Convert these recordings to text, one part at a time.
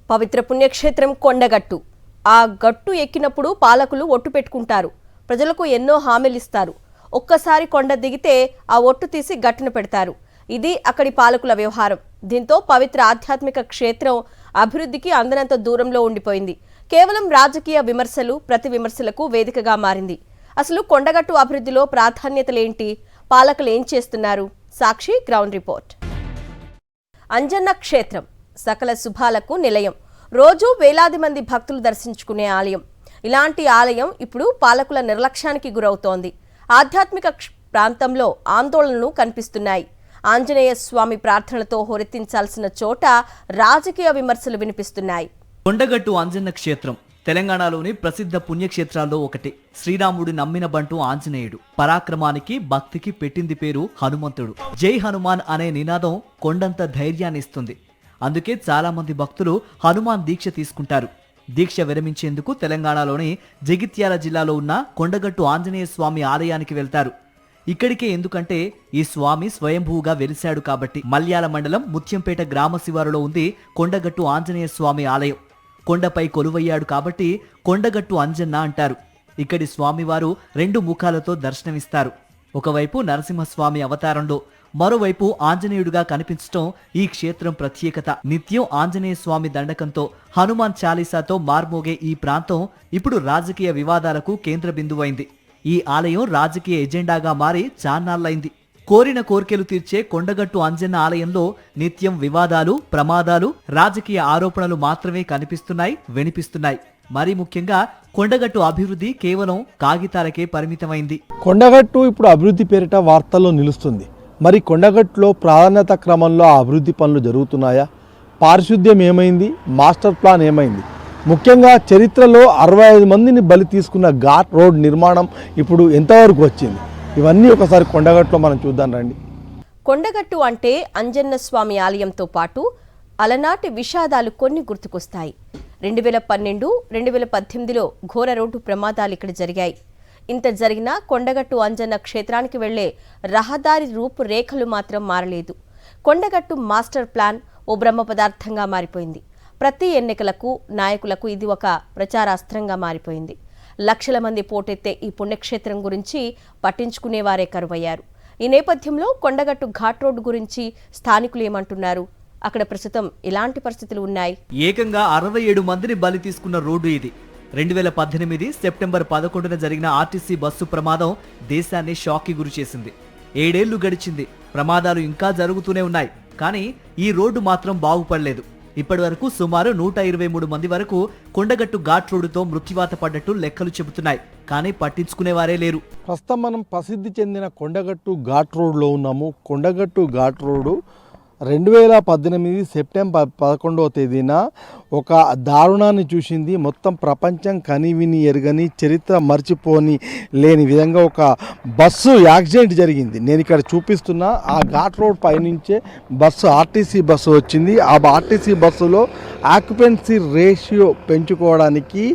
పవిత్ర పుణ్యక్షేత్రం కొండగట్టు. ఆ గట్టు ఎక్కినప్పుడు పాలకులు ఒట్టు పెట్టుకుంటారు. ప్రజలకు ఎన్నో హామీలు ఇస్తారు. ఒక్కసారి కొండ దిగితే ఆ ఒట్టు తీసి గట్టున పెడతారు. ఇది అక్కడి పాలకుల వ్యవహారం. దీంతో పవిత్ర ఆధ్యాత్మిక క్షేత్రం అభివృద్ధికి అందనంత దూరంలో ఉండిపోయింది. కేవలం రాజకీయ విమర్శలు, ప్రతి విమర్శలకు వేదికగా మారింది. అసలు కొండగట్టు అభివృద్ధిలో ప్రాధాన్యతలేంటి? పాలకులు ఏం చేస్తున్నారు? సాక్షి గ్రౌండ్ రిపోర్ట్. అంజన్న క్షేత్రం సకల శుభాలకు నిలయం. రోజు వేలాది మంది భక్తులు దర్శించుకునే ఆలయం. ఇలాంటి ఆలయం ఇప్పుడు పాలకుల నిర్లక్ష్యానికి గురవుతోంది. ఆధ్యాత్మిక ప్రాంతంలో ఆందోళనలు కనిపిస్తున్నాయి. ఆంజనేయ స్వామి ప్రార్థనలతో హోరెత్తించాల్సిన చోట రాజకీయ విమర్శలు వినిపిస్తున్నాయి. కొండగట్టు అంజన్న క్షేత్రం తెలంగాణలోని ప్రసిద్ధ పుణ్యక్షేత్రాల్లో ఒకటి. శ్రీరాముడు నమ్మిన బంటు ఆంజనేయుడు. పరాక్రమానికి, భక్తికి పెట్టింది పేరు హనుమంతుడు. జై హనుమాన్ అనే నినాదం కొండంత ధైర్యాన్ని ఇస్తుంది. అందుకే చాలా మంది భక్తులు హనుమాన్ దీక్ష తీసుకుంటారు. దీక్ష విరమించేందుకు తెలంగాణలోని జగిత్యాల జిల్లాలో ఉన్న కొండగట్టు ఆంజనేయ స్వామి ఆలయానికి వెళ్తారు. ఇక్కడికే ఎందుకంటే ఈ స్వామి స్వయంభూగా వెలిశాడు కాబట్టి. మల్యాల మండలం ముత్యంపేట గ్రామ శివారులో ఉంది కొండగట్టు ఆంజనేయ స్వామి ఆలయం. కొండపై కొలువయ్యాడు కాబట్టి కొండగట్టు అంజన్న అంటారు. ఇక్కడి స్వామివారు రెండు ముఖాలతో దర్శనమిస్తారు. ఒకవైపు నరసింహస్వామి అవతారంలో, మరోవైపు ఆంజనేయుడుగా కనిపించటం ఈ క్షేత్రం ప్రత్యేకత. నిత్యం ఆంజనేయ స్వామి దండకంతో, హనుమాన్ చాలీసాతో మార్మోగే ఈ ప్రాంతం ఇప్పుడు రాజకీయ వివాదాలకు కేంద్ర బిందువైంది. ఈ ఆలయం రాజకీయ ఎజెండాగా మారి చాన్నాళ్లైంది. కోరిన కోర్కెలు తీర్చే కొండగట్టు అంజన్న ఆలయంలో నిత్యం వివాదాలు, ప్రమాదాలు, రాజకీయ ఆరోపణలు మాత్రమే కనిపిస్తున్నాయి, వినిపిస్తున్నాయి. మరీ ముఖ్యంగా కొండగట్టు అభివృద్ధి కేవలం కాగితాలకే పరిమితమైంది. కొండగట్టు ఇప్పుడు అభివృద్ధి పేరిట వార్తల్లో నిలుస్తుంది. మరి కొండగట్టులో ప్రాధాన్యత క్రమంలో ఆ అభివృద్ధి పనులు జరుగుతున్నాయా? పారిశుద్ధ్యం ఏమైంది? మాస్టర్ ప్లాన్ ఏమైంది? ముఖ్యంగా చరిత్రలో 65 మందిని బలి తీసుకున్న ఘాట్ రోడ్ నిర్మాణం ఇప్పుడు ఎంతవరకు వచ్చింది? ఇవన్నీ ఒకసారి కొండగట్టులో మనం చూద్దాం రండి. కొండగట్టు అంటే అంజన్న స్వామి ఆలయంతో పాటు అలనాటి విషాదాలు కొన్ని గుర్తుకొస్తాయి. 2012, 2018లో ఘోర రోడ్డు ప్రమాదాలు ఇక్కడ జరిగాయి. ఇంత జరిగినా కొండగట్టు అంజన్న క్షేత్రానికి వెళ్లే రహదారి రూపురేఖలు మాత్రం మారలేదు. కొండగట్టు మాస్టర్ ప్లాన్ ఓ బ్రహ్మ పదార్థంగా మారిపోయింది. ప్రతి ఎన్నికలకు, నాయకులకు ఇది ఒక ప్రచారాస్త్రంగా మారిపోయింది. లక్షల మంది పోటెత్తే ఈ పుణ్యక్షేత్రం గురించి పట్టించుకునేవారే కరువయ్యారు. ఈ నేపథ్యంలో కొండగట్టు ఘాట్ రోడ్డు గురించి స్థానికులు ఏమంటున్నారు? అక్కడ ప్రస్తుతం ఎలాంటి పరిస్థితులు ఉన్నాయి? ఏకంగా 67 మందిని బలి తీసుకున్న రోడ్డు ఇది. 2018 సెప్టెంబర్ 11న జరిగిన ఆర్టీసీ బస్సు ప్రమాదం దేశాన్ని షాక్కి గురిచేసింది. 7 ఏళ్లు గడిచింది. ప్రమాదాలు ఇంకా జరుగుతూనే ఉన్నాయి. కానీ ఈ రోడ్డు మాత్రం బాగుపడలేదు. ఇప్పటి వరకు సుమారు 123 మంది వరకు కొండగట్టు ఘాట్ రోడ్డుతో మృత్యువాత పడ్డట్టు లెక్కలు చెబుతున్నాయి. కానీ పట్టించుకునేవారే లేరు. ప్రస్తుతం మనం ప్రసిద్ధి చెందిన కొండగట్టు ఘాట్ రోడ్లో ఉన్నాము. కొండగట్టు ఘాట్ రోడ్డు 2018 సెప్టెంబర్ 11వ తేదీన ఒక దారుణాన్ని చూసింది. మొత్తం ప్రపంచం కనివిని ఎరగని, చరిత్ర మర్చిపోని లేని విధంగా ఒక బస్సు యాక్సిడెంట్ జరిగింది. నేను ఇక్కడ చూపిస్తున్నా ఆ ఘాట్ రోడ్ పైనుంచే బస్సు, ఆర్టీసీ బస్సు వచ్చింది. ఆ ఆర్టీసీ బస్సులో ఆక్యుపెన్సీ రేషియో పెంచుకోవడానికి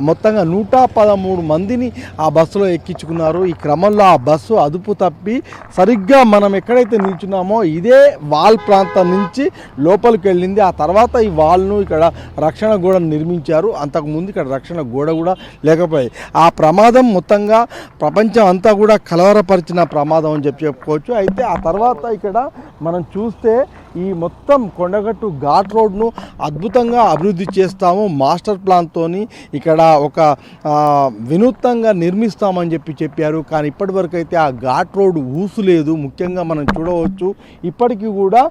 మొత్తంగా 113 మందిని ఆ బస్సులో ఎక్కించుకున్నారు. ఈ క్రమంలో ఆ బస్సు అదుపు తప్పి సరిగ్గా మనం ఎక్కడైతే నిల్చున్నామో ఇదే వాల్ ప్రాంతం నుంచి లోపలికి వెళ్ళింది. ఆ తర్వాత ఈ వాల్ను ఇక్కడ రక్షణ గోడ నిర్మించారు. అంతకుముందు ఇక్కడ రక్షణ గోడ కూడా లేకపోయింది. ఆ ప్రమాదం మొత్తంగా ప్రపంచం అంతా కూడా కలవరపరిచిన ప్రమాదం అని చెప్పుకోవచ్చు. అయితే ఆ తర్వాత ఇక్కడ మనం చూస్తే ఈ మొత్తం కొండగట్టు ఘాట్ రోడ్ను అద్భుతంగా అభివృద్ధి చేస్తాము, మాస్టర్ ప్లాన్తో ఇక్కడ ఒక వినూత్నంగా నిర్మిస్తామని చెప్పారు. కానీ ఇప్పటివరకు అయితే ఆ ఘాట్ రోడ్ ఊసు లేదు. ముఖ్యంగా మనం చూడవచ్చు ఇప్పటికీ కూడా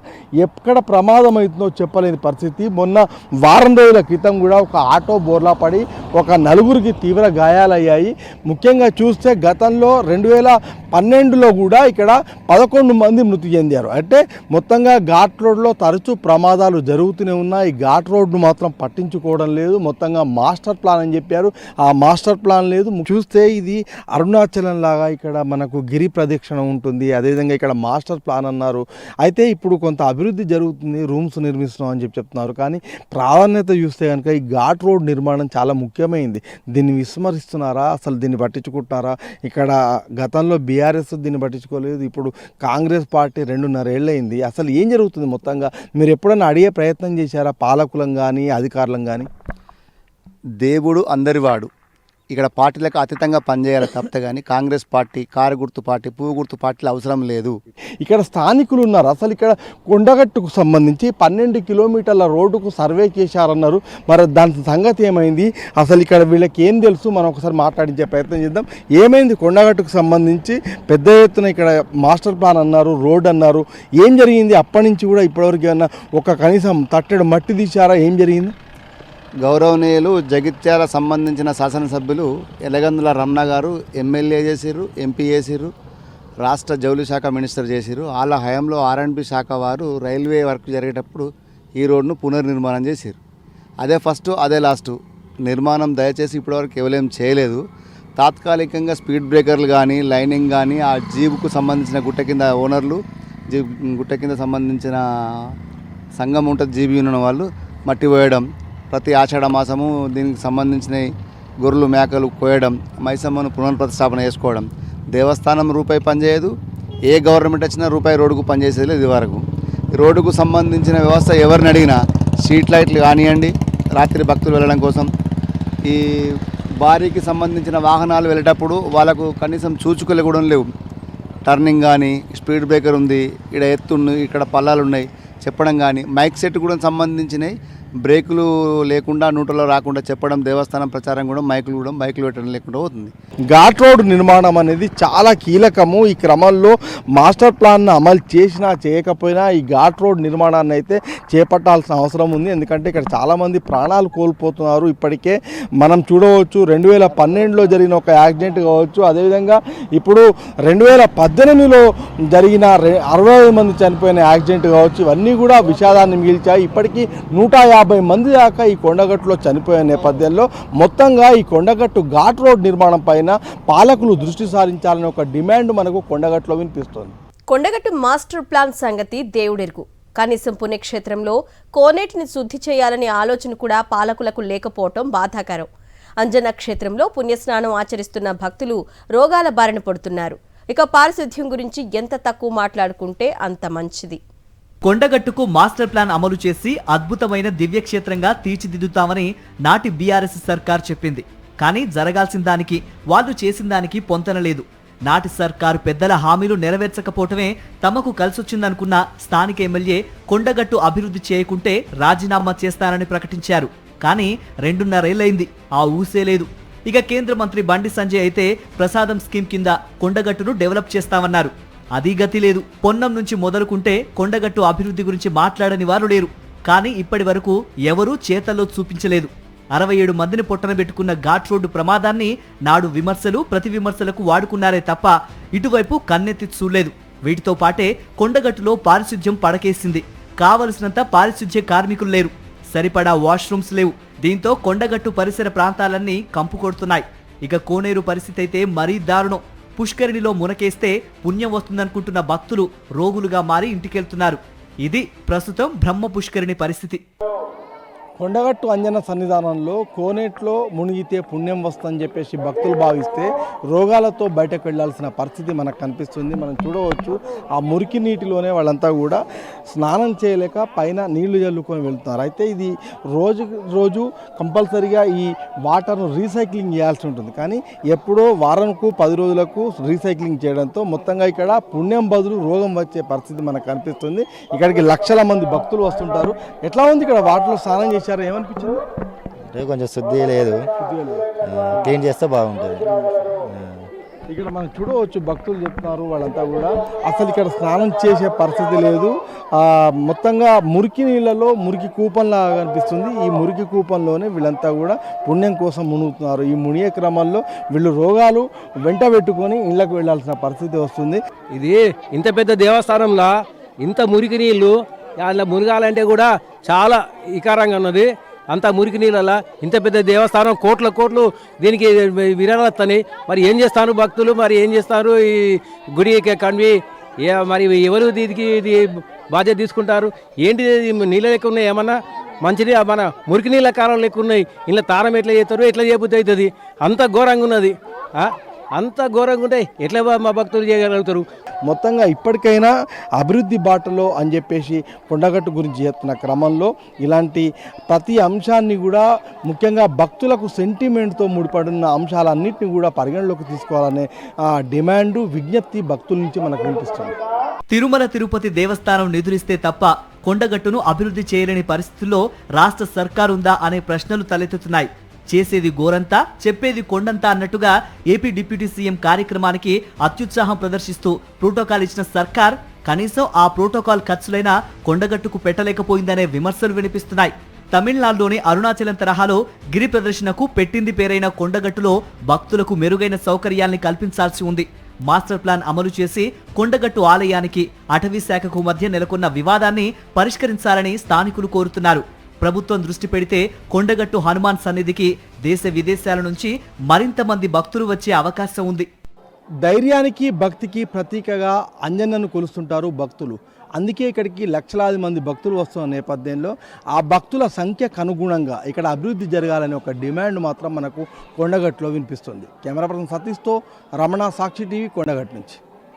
ఎక్కడ ప్రమాదం అవుతుందో చెప్పలేని పరిస్థితి. మొన్న వారం రోజుల క్రితం కూడా ఒక ఆటో బోర్లా పడి ఒక 4గురికి తీవ్ర గాయాలయ్యాయి. ముఖ్యంగా చూస్తే గతంలో 2012లో కూడా ఇక్కడ 11 మంది మృతి చెందారు. అంటే మొత్తంగా ఘాట్ రోడ్లో తరచూ ప్రమాదాలు జరుగుతూనే ఉన్నాయి. ఘాట్ రోడ్ను మాత్రం పట్టించుకోవడం లేదు. మొత్తంగా మాస్టర్ ప్లాన్ అని చెప్పారు, ఆ మాస్టర్ ప్లాన్ లేదు. చూస్తే ఇది అరుణాచలం లాగా ఇక్కడ మనకు గిరి ప్రదక్షిణ ఉంటుంది. అదేవిధంగా ఇక్కడ మాస్టర్ ప్లాన్ అన్నారు. అయితే ఇప్పుడు కొంత అభివృద్ధి జరుగుతుంది, రూమ్స్ నిర్మిస్తున్నాం అని చెప్తున్నారు. కానీ ప్రాధాన్యత చూస్తే కనుక ఈ ఘాట్ రోడ్ నిర్మాణం చాలా ముఖ్యమైనది. దీన్ని విస్మరిస్తున్నారా? అసలు దీన్ని పట్టించుకుంటున్నారా? ఇక్కడ గతంలో బీఆర్ఎస్ దీన్ని పట్టించుకోలేదు. ఇప్పుడు కాంగ్రెస్ పార్టీ 2.5 ఏళ్ళైంది. అసలు ఏం జరుగుతుంది జరుగుతుంది మొత్తంగా? మీరు ఎప్పుడైనా అడిగే ప్రయత్నం చేశారా పాలకులం కానీ అధికారులం కానీ? దేవుడు అందరివాడు, ఇక్కడ పార్టీలకు అతీతంగా పనిచేయాలి తప్పితే కానీ కాంగ్రెస్ పార్టీ, కారు గుర్తు పార్టీ, పువ్వు గుర్తు పార్టీలు అవసరం లేదు. ఇక్కడ స్థానికులు ఉన్నారు. అసలు ఇక్కడ కొండగట్టుకు సంబంధించి 12 కిలోమీటర్ల రోడ్డుకు సర్వే చేశారన్నారు. మరి దాని సంగతి ఏమైంది, అసలు ఇక్కడ వీళ్ళకి ఏం తెలుసు, మనం ఒకసారి మాట్లాడించే ప్రయత్నం చేద్దాం. ఏమైంది కొండగట్టుకు సంబంధించి? పెద్ద ఎత్తున ఇక్కడ మాస్టర్ ప్లాన్ అన్నారు, రోడ్ అన్నారు. ఏం జరిగింది అప్పటి నుంచి కూడా ఇప్పటివరకు? ఏమన్నా ఒక కనీసం తట్టెడు మట్టి తీశారా? ఏం జరిగింది? గౌరవనీయులు జగిత్యాల సంబంధించిన శాసనసభ్యులు ఎలగందుల రమణ గారు ఎమ్మెల్యే చేసిర్రు, ఎంపీ చేసిర్రు, రాష్ట్ర జౌళి శాఖ మినిస్టర్ చేసిర్రు. వాళ్ళ హయాంలో R&B శాఖ వారు రైల్వే వర్క్ జరిగేటప్పుడు ఈ రోడ్ను పునర్నిర్మాణం చేసిర్రు. అదే ఫస్ట్, అదే లాస్ట్ నిర్మాణం. దయచేసి ఇప్పటివరకు ఎవరేం చేయలేదు. తాత్కాలికంగా స్పీడ్ బ్రేకర్లు కానీ, లైనింగ్ కానీ, ఆ జీబుకు సంబంధించిన గుట్ట కింద ఓనర్లు, గుట్ట కింద సంబంధించిన సంఘం ఉంటుంది జీబీ యూనియన్ వాళ్ళు, మట్టి పోయడం, ప్రతి ఆషాఢ మాసము దీనికి సంబంధించిన గొర్రెలు మేకలు కోయడం, మైసమ్మను పునఃప్రతిష్టాపన చేసుకోవడం. దేవస్థానం రూపాయి పనిచేయదు, ఏ గవర్నమెంట్ వచ్చినా రూపాయి రోడ్డుకు పనిచేసేది లేదు. ఇది వరకు రోడ్డుకు సంబంధించిన వ్యవస్థ ఎవరిని అడిగినా స్ట్రీట్ లైట్లు కానివ్వండి, రాత్రి భక్తులు వెళ్ళడం కోసం, ఈ బారీకి సంబంధించిన వాహనాలు వెళ్ళేటప్పుడు వాళ్ళకు కనీసం చూచుకలు కూడా లేవు. టర్నింగ్ కానీ, స్పీడ్ బ్రేకర్ ఉంది, ఇక్కడ ఎత్తున్ను, ఇక్కడ పల్లాలు ఉన్నాయి చెప్పడం కానీ, మైక్ సెట్ కూడా సంబంధించినవి బ్రేకులు లేకుండా న్యూట్రల్లో రాకుండా చెప్పడం, దేవస్థానం ప్రచారం కూడా బైకులు పెట్టడం లేకుండా అవుతుంది. ఘాట్ రోడ్ నిర్మాణం అనేది చాలా కీలకము. ఈ క్రమంలో మాస్టర్ ప్లాన్ను అమలు చేసినా చేయకపోయినా ఈ ఘాట్ రోడ్ నిర్మాణాన్ని అయితే చేపట్టాల్సిన అవసరం ఉంది. ఎందుకంటే ఇక్కడ చాలామంది ప్రాణాలు కోల్పోతున్నారు. ఇప్పటికే మనం చూడవచ్చు 2012లో జరిగిన ఒక యాక్సిడెంట్ కావచ్చు, అదేవిధంగా ఇప్పుడు 2018లో జరిగిన 65 మంది చనిపోయిన యాక్సిడెంట్ కావచ్చు, ఇవన్నీ కూడా విషాదాన్ని మిగిల్చాయి. ఇప్పటికీ 150 మంది దాకా ఈ కొండగట్టులో చనిపోయే నేపథ్యంలో మొత్తంగా ఈ కొండగట్టు ఘాట్ రోడ్ నిర్మాణం పైన పాలకులు దృష్టి సారించాలని ఒక డిమాండ్ మనకు కొండగట్టులో వినిపిస్తోంది. కొండగట్టు మాస్టర్ ప్లాన్ సంగతి దేవుడెరుగు. కనీసం పుణ్యక్షేత్రంలో కోనేటిని శుద్ధి చేయాలనే ఆలోచన కూడా పాలకులకు లేకపోవటం బాధాకరం. అంజన క్షేత్రంలో పుణ్యస్నానం ఆచరిస్తున్న భక్తులు రోగాల బారిన పడుతున్నారు. ఇక పారిశుద్ధ్యం గురించి ఎంత తక్కువ మాట్లాడుకుంటే అంత మంచిది. కొండగట్టుకు మాస్టర్ ప్లాన్ అమలు చేసి అద్భుతమైన దివ్యక్షేత్రంగా తీర్చిదిద్దుతామని నాటి బీఆర్ఎస్ సర్కార్ చెప్పింది. కానీ జరగాల్సిన దానికి, వాళ్ళు చేసిన దానికి పొంతనలేదు. నాటి సర్కారు పెద్దల హామీలు నెరవేర్చకపోవటమే తమకు కలిసొచ్చిందనుకున్న స్థానిక ఎమ్మెల్యే కొండగట్టు అభివృద్ధి చేయకుంటే రాజీనామా చేస్తానని ప్రకటించారు. కానీ 2.5 ఏళ్లైంది, ఆ ఊసే లేదు. ఇక కేంద్ర మంత్రి బండి సంజయ్ అయితే ప్రసాదం స్కీమ్ కింద కొండగట్టును డెవలప్ చేస్తామన్నారు. అది గతి లేదు. పొన్నం నుంచి మొదలుకుంటే కొండగట్టు అభివృద్ధి గురించి మాట్లాడని వారు లేరు. కానీ ఇప్పటి వరకు ఎవరూ చేతల్లో చూపించలేదు. 67 మందిని పొట్టన పెట్టుకున్న ఘాట్ రోడ్డు ప్రమాదాన్ని నాడు విమర్శలు, ప్రతి విమర్శలకు వాడుకున్నారే తప్ప ఇటువైపు కన్నెత్తి చూడలేదు. వీటితో పాటే కొండగట్టులో పారిశుధ్యం పడకేసింది. కావలసినంత పారిశుధ్య కార్మికులు లేరు, సరిపడా వాష్రూమ్స్ లేవు. దీంతో కొండగట్టు పరిసర ప్రాంతాలన్నీ కంపు కొడుతున్నాయి. ఇక కోనేరు పరిస్థితి అయితే మరీ దారుణం. పుష్కరిణిలో మునకేస్తే పుణ్యం వస్తుందనుకుంటున్న భక్తులు రోగులుగా మారి ఇంటికెళ్తున్నారు. ఇది ప్రస్తుతం బ్రహ్మ పుష్కరిణి పరిస్థితి. కొండగట్టు అంజన సన్నిధానంలో కోనేట్లో మునిగితే పుణ్యం వస్తుందని చెప్పేసి భక్తులు భావిస్తే రోగాలతో బయటకు వెళ్లాల్సిన పరిస్థితి మనకు కనిపిస్తుంది. మనం చూడవచ్చు ఆ మురికి నీటిలోనే వాళ్ళంతా కూడా స్నానం చేయలేక పైన నీళ్లు చల్లుకొని వెళ్తున్నారు. అయితే ఇది రోజు కంపల్సరీగా ఈ వాటర్ను రీసైక్లింగ్ చేయాల్సి ఉంటుంది. కానీ ఎప్పుడో వారంకు 10 రోజులకు రీసైక్లింగ్ చేయడంతో మొత్తంగా ఇక్కడ పుణ్యం బదులు రోగం వచ్చే పరిస్థితి మనకు కనిపిస్తుంది. ఇక్కడికి లక్షల మంది భక్తులు వస్తుంటారు. ఎట్లా ఉంది ఇక్కడ వాటర్లో స్నానం చేశారు? ఏమనిపించింది? అంటే కొంచెం శుద్ధి లేదు, క్లీన్ చేస్తే బాగుంటుంది. ఇక్కడ మనం చూడవచ్చు భక్తులు చెప్తున్నారు వాళ్ళంతా కూడా అసలు ఇక్కడ స్నానం చేసే పరిస్థితి లేదు. మొత్తంగా మురికి నీళ్ళలో మురికి కూపంలాగా కనిపిస్తుంది. ఈ మురికి కూపంలోనే వీళ్ళంతా కూడా పుణ్యం కోసం మునుగుతున్నారు. ఈ మునిగే క్రమంలో వీళ్ళు రోగాలు వెంట పెట్టుకొని ఇళ్లకు వెళ్లాల్సిన పరిస్థితి వస్తుంది. ఇది ఇంత పెద్ద దేవస్థానంలో ఇంత మురికి నీళ్ళు అందులో మునగాలంటే కూడా చాలా వికారంగా ఉన్నది. అంత మురికి నీళ్ళ ఇంత పెద్ద దేవస్థానం కోట్లు దీనికి విరాళాలని మరి ఏం చేస్తారు భక్తులు, మరి ఏం చేస్తారు ఈ గుడి కన్వి, మరి ఎవరు దీనికి ఇది బాధ్యత తీసుకుంటారు? ఏంటి నీళ్ళ లెక్క ఉన్నాయి, ఏమన్నా మంచిది మన మురికి నీళ్ళ కాలం లెక్క ఉన్నాయి. ఇలా తారం ఎట్లా చేస్తారు, ఎట్లా చేయబుద్ధి అవుతుంది, అంత ఘోరంగా ఉన్నది. అంత ఘోరంగా ఉంటే ఎట్లా మా భక్తులు చేయగలుగుతారు? మొత్తంగా ఇప్పటికైనా అభివృద్ధి బాటలో అని చెప్పేసి కొండగట్టు గురించి చెప్తున్న క్రమంలో ఇలాంటి ప్రతి అంశాన్ని కూడా ముఖ్యంగా భక్తులకు సెంటిమెంట్తో ముడిపడిన అంశాలన్నింటినీ కూడా పరిగణలోకి తీసుకోవాలనే డిమాండు విజ్ఞప్తి భక్తుల నుంచి మనకు వినిపిస్తుంది. తిరుమల తిరుపతి దేవస్థానం నిధులిస్తే తప్ప కొండగట్టును అభివృద్ధి చేయలేని పరిస్థితుల్లో రాష్ట్ర సర్కారు ఉందా అనే ప్రశ్నలు తలెత్తుతున్నాయి. చేసేది గోరంతా చెప్పేది కొండంతా అన్నట్టుగా ఏపీ డిప్యూటీ సీఎం కార్యక్రమానికి అత్యుత్సాహం ప్రదర్శిస్తూ ప్రోటోకాల్ ఇచ్చిన సర్కార్ కనీసం ఆ ప్రోటోకాల్ ఖర్చులైనా కొండగట్టుకు పెట్టలేకపోయిందనే విమర్శలు వినిపిస్తున్నాయి. తమిళనాడులోని అరుణాచలం తరహాలో గిరి ప్రదర్శనకు పెట్టింది పేరైన కొండగట్టులో భక్తులకు మెరుగైన సౌకర్యాల్ని కల్పించాల్సి ఉంది. మాస్టర్ ప్లాన్ అమలు చేసి కొండగట్టు ఆలయానికి అటవీ శాఖకు మధ్య నెలకొన్న వివాదాన్ని పరిష్కరించాలని స్థానికులు కోరుతున్నారు. ప్రభుత్వం దృష్టి పెడితే కొండగట్టు హనుమాన్ సన్నిధికి దేశ విదేశాల నుంచి మరింత మంది భక్తులు వచ్చే అవకాశం ఉంది. ధైర్యానికి భక్తికి ప్రతీకగా అంజన్నను కొలుస్తుంటారు భక్తులు. అందుకే ఇక్కడికి లక్షలాది మంది భక్తులు వస్తున్న నేపథ్యంలో ఆ భక్తుల సంఖ్యకు అనుగుణంగా ఇక్కడ అభివృద్ధి జరగాలనే ఒక డిమాండ్ మాత్రం మనకు కొండగట్టులో వినిపిస్తుంది. కెమెరా పర్సన్ సతీష్తో రమణ, సాక్షి టీవీ, కొండగట్టు నుంచి.